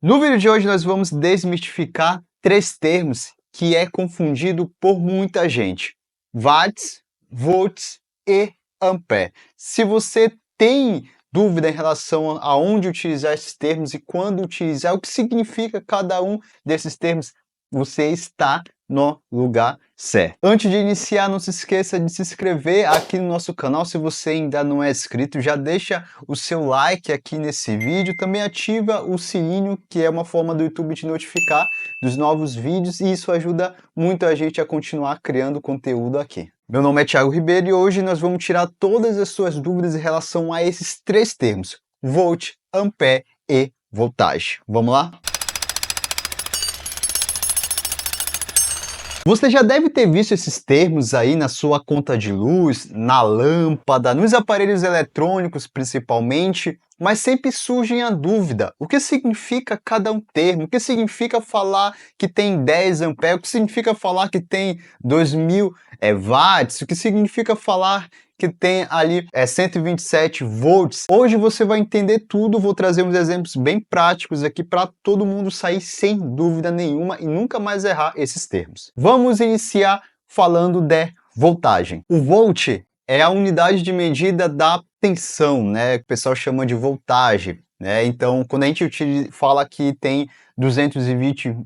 No vídeo de hoje nós vamos desmistificar três termos que é confundido por muita gente: watts, volts e ampere. Se você tem dúvida em relação a onde utilizar esses termos e quando utilizar, o que significa cada um desses termos, você está no lugar certo. Antes de iniciar, não se esqueça de se inscrever aqui no nosso canal. Se você ainda não é inscrito, já deixa o seu like aqui nesse vídeo. Também ativa o sininho, que é uma forma do YouTube te notificar dos novos vídeos, e isso ajuda muito a gente a continuar criando conteúdo aqui. Meu nome é Thiago Ribeiro e hoje nós vamos tirar todas as suas dúvidas em relação a esses três termos: volt, ampere e voltagem. Vamos lá? Você já deve ter visto esses termos aí na sua conta de luz, na lâmpada, nos aparelhos eletrônicos principalmente, mas sempre surge a dúvida: o que significa cada um termo? O que significa falar que tem 10 amperes? O que significa falar que tem 2000 watts? O que significa falar que tem ali 127 volts? Hoje você vai entender tudo, vou trazer uns exemplos bem práticos aqui para todo mundo sair sem dúvida nenhuma e nunca mais errar esses termos. Vamos iniciar falando de voltagem. O volt é a unidade de medida da tensão, né? Que o pessoal chama de voltagem, né? Então, quando a gente fala que tem 220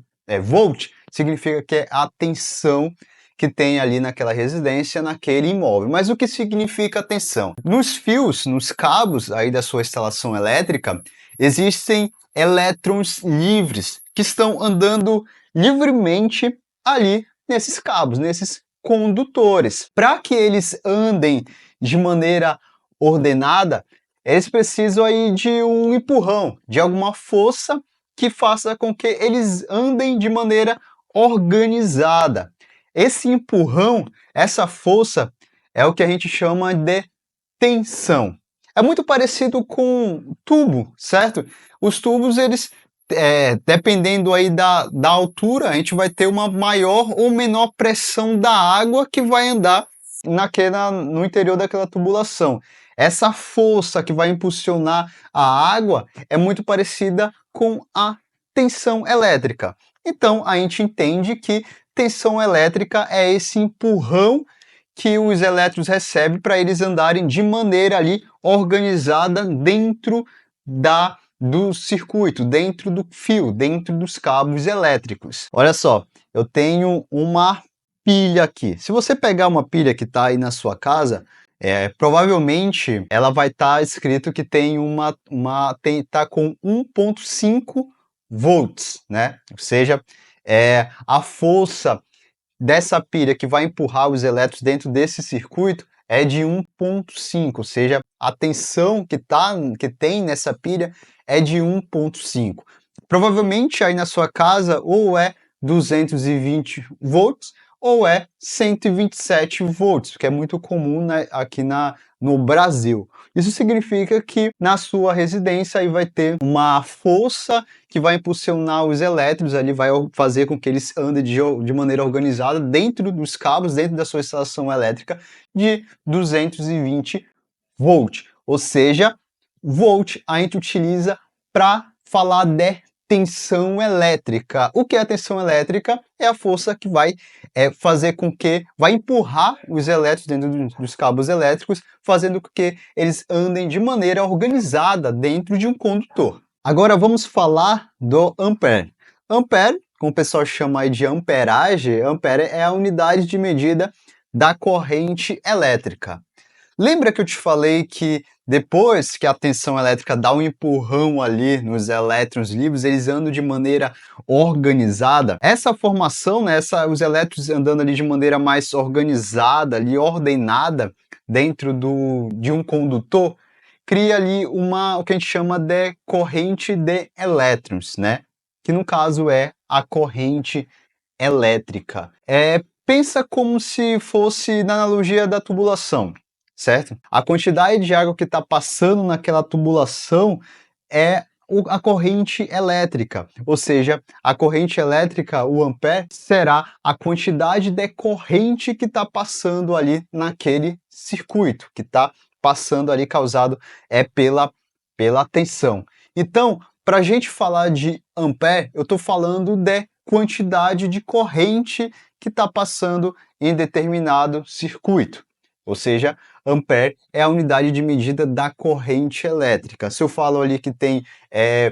volt, significa que é a tensão que tem ali naquela residência, naquele imóvel. Mas o que significa tensão? Nos fios, nos cabos aí da sua instalação elétrica, existem elétrons livres que estão andando livremente ali nesses cabos, nesses condutores. Para que eles andem de maneira ordenada, eles precisam aí de um empurrão, de alguma força que faça com que eles andem de maneira organizada. Esse empurrão, essa força, é o que a gente chama de tensão. É muito parecido com tubo, certo? Os tubos, eles, dependendo aí da altura, a gente vai ter uma maior ou menor pressão da água que vai andar no interior daquela tubulação. Essa força que vai impulsionar a água é muito parecida com a tensão elétrica. Então, a gente entende que tensão elétrica é esse empurrão que os elétrons recebem para eles andarem de maneira ali organizada dentro do circuito, dentro do fio, dentro dos cabos elétricos. Olha só, eu tenho uma pilha aqui. Se você pegar uma pilha que está aí na sua casa, provavelmente ela vai estar escrito que tem tá com 1,5 volts, né? Ou seja, a força dessa pilha que vai empurrar os elétrons dentro desse circuito é de 1,5, ou seja, a tensão que tem nessa pilha é de 1,5. Provavelmente aí na sua casa ou é 220 volts ou é 127 volts, que é muito comum, né, aqui no Brasil. Isso significa que na sua residência aí vai ter uma força que vai impulsionar os elétrons ali, vai fazer com que eles andem de maneira organizada dentro dos cabos, dentro da sua instalação elétrica, de 220 volts. Ou seja, volt a gente utiliza para falar de tensão elétrica. O que é a tensão elétrica? É a força que vai fazer com que, vai empurrar os elétrons dentro dos cabos elétricos, fazendo com que eles andem de maneira organizada dentro de um condutor. Agora vamos falar do ampere. Ampere, como o pessoal chama aí de amperagem, ampere é a unidade de medida da corrente elétrica. Lembra que eu te falei que depois que a tensão elétrica dá um empurrão ali nos elétrons livres, eles andam de maneira organizada? Essa formação, né, os elétrons andando ali de maneira mais organizada, ali, ordenada, dentro de um condutor, cria ali o que a gente chama de corrente de elétrons, né? Que no caso é a corrente elétrica. Pensa como se fosse na analogia da tubulação, certo? A quantidade de água que está passando naquela tubulação é a corrente elétrica, ou seja, a corrente elétrica, o ampere, será a quantidade de corrente que está passando ali naquele circuito, que está passando ali, causado pela tensão. Então, para a gente falar de ampere, eu estou falando de quantidade de corrente que está passando em determinado circuito. Ou seja, ampere é a unidade de medida da corrente elétrica. Se eu falo ali que tem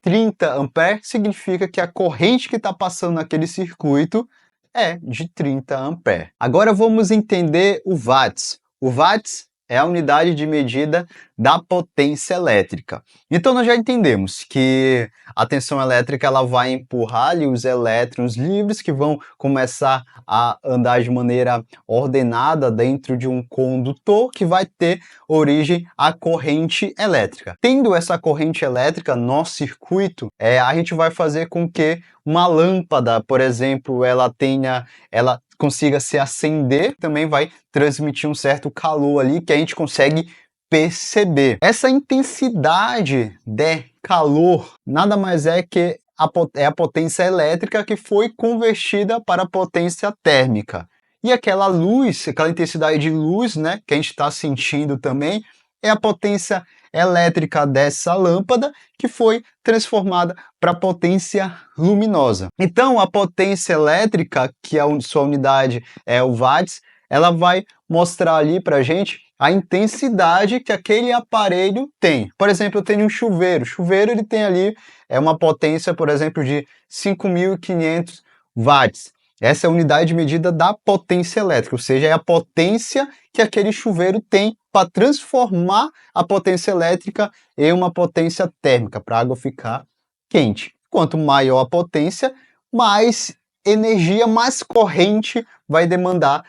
30 ampere, significa que a corrente que está passando naquele circuito é de 30 ampere. Agora vamos entender o watts. O watts é a unidade de medida da potência elétrica. Então nós já entendemos que a tensão elétrica ela vai empurrar ali os elétrons livres que vão começar a andar de maneira ordenada dentro de um condutor que vai ter origem a corrente elétrica. Tendo essa corrente elétrica no circuito, a gente vai fazer com que uma lâmpada, por exemplo, ela consiga se acender, também vai transmitir um certo calor ali que a gente consegue perceber. Essa intensidade de calor nada mais é que a potência elétrica que foi convertida para a potência térmica. E aquela luz, aquela intensidade de luz, né, que a gente está sentindo também, é a potência elétrica dessa lâmpada que foi transformada para potência luminosa. Então, a potência elétrica, que sua unidade é o watts, ela vai mostrar ali para a gente a intensidade que aquele aparelho tem. Por exemplo, eu tenho um chuveiro. O chuveiro ele tem ali uma potência, por exemplo, de 5.500 watts. Essa é a unidade de medida da potência elétrica, ou seja, é a potência que aquele chuveiro tem para transformar a potência elétrica em uma potência térmica, para a água ficar quente. Quanto maior a potência, mais energia, mais corrente vai demandar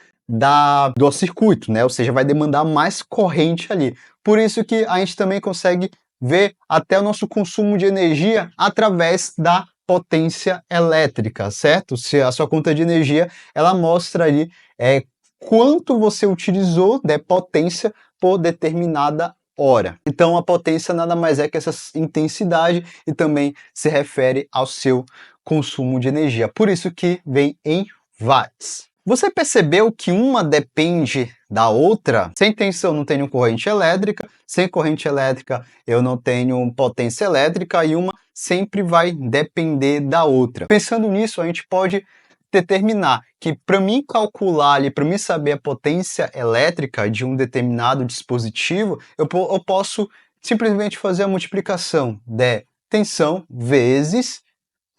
do circuito, né? Ou seja, vai demandar mais corrente ali. Por isso que a gente também consegue ver até o nosso consumo de energia através da potência elétrica, certo? Se a sua conta de energia, ela mostra ali quanto você utilizou de potência por determinada hora. Então a potência nada mais é que essa intensidade e também se refere ao seu consumo de energia. Por isso que vem em watts. Você percebeu que uma depende da outra? Sem tensão não tenho corrente elétrica, sem corrente elétrica eu não tenho potência elétrica e uma sempre vai depender da outra. Pensando nisso, a gente pode determinar que para mim calcular ali, para mim saber a potência elétrica de um determinado dispositivo, eu posso simplesmente fazer a multiplicação de tensão vezes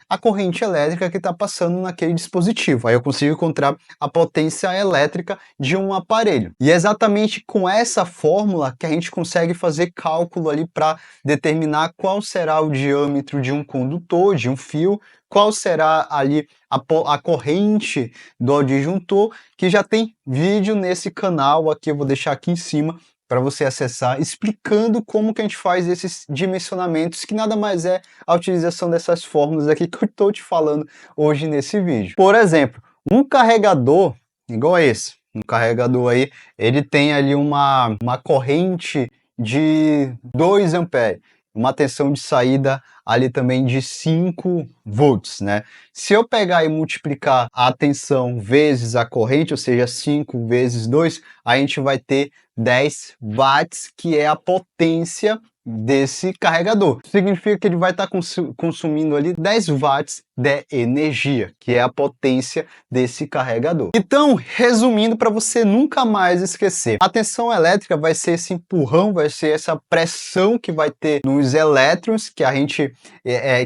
a corrente elétrica que está passando naquele dispositivo. Aí eu consigo encontrar a potência elétrica de um aparelho. E é exatamente com essa fórmula que a gente consegue fazer cálculo ali para determinar qual será o diâmetro de um condutor, de um fio, qual será ali a corrente do disjuntor, que já tem vídeo nesse canal aqui, eu vou deixar aqui em cima, para você acessar, explicando como que a gente faz esses dimensionamentos, que nada mais é a utilização dessas fórmulas aqui que eu estou te falando hoje nesse vídeo. Por exemplo, um carregador igual a esse, um carregador aí, ele tem ali uma corrente de 2 amperes, uma tensão de saída ali também de 5 volts, né? Se eu pegar e multiplicar a tensão vezes a corrente, ou seja, 5 vezes 2, a gente vai ter 10 watts, que é a potência desse carregador. Significa que ele vai estar consumindo ali 10 watts de energia, que é a potência desse carregador. Então, resumindo, para você nunca mais esquecer, a tensão elétrica vai ser esse empurrão, vai ser essa pressão que vai ter nos elétrons, que a gente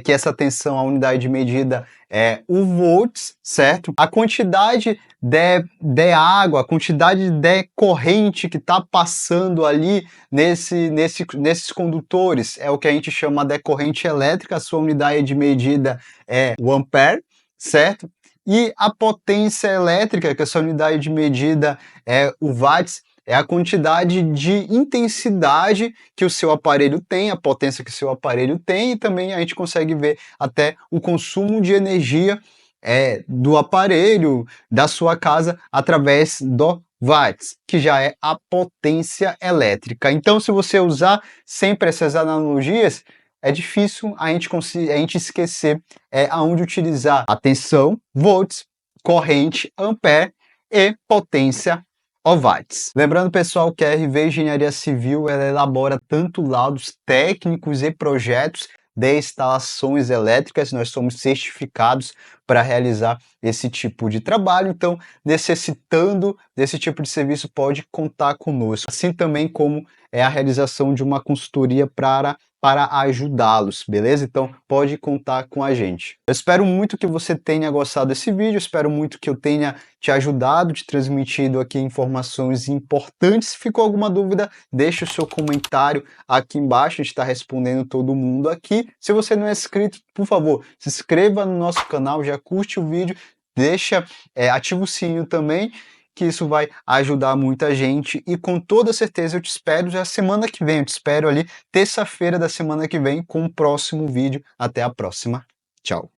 que essa tensão, a unidade de medida é o volts, certo? A quantidade de água, a quantidade de corrente que está passando ali nesses condutores é o que a gente chama de corrente elétrica, a sua unidade de medida é o ampere, certo? E a potência elétrica, que a sua unidade de medida é o watts, é a quantidade de intensidade que o seu aparelho tem, a potência que o seu aparelho tem, e também a gente consegue ver até o consumo de energia do aparelho, da sua casa, através do watts, que já é a potência elétrica. Então, se você usar sempre essas analogias, é difícil a gente esquecer aonde utilizar a tensão, volts, corrente, ampere e potência watts. Lembrando, pessoal, que a RV Engenharia Civil ela elabora tanto laudos técnicos e projetos de instalações elétricas, nós somos certificados para realizar esse tipo de trabalho, então necessitando desse tipo de serviço pode contar conosco, assim também como é a realização de uma consultoria para ajudá-los, beleza? Então pode contar com a gente. Eu espero muito que você tenha gostado desse vídeo, espero muito que eu tenha te ajudado, te transmitido aqui informações importantes. Se ficou alguma dúvida, deixe o seu comentário aqui embaixo, a gente está respondendo todo mundo aqui. Se você não é inscrito, por favor, se inscreva no nosso canal, já curte o vídeo, ativa o sininho também, que isso vai ajudar muita gente e com toda certeza eu te espero já semana que vem, eu te espero ali terça-feira da semana que vem com o próximo vídeo. Até a próxima. Tchau.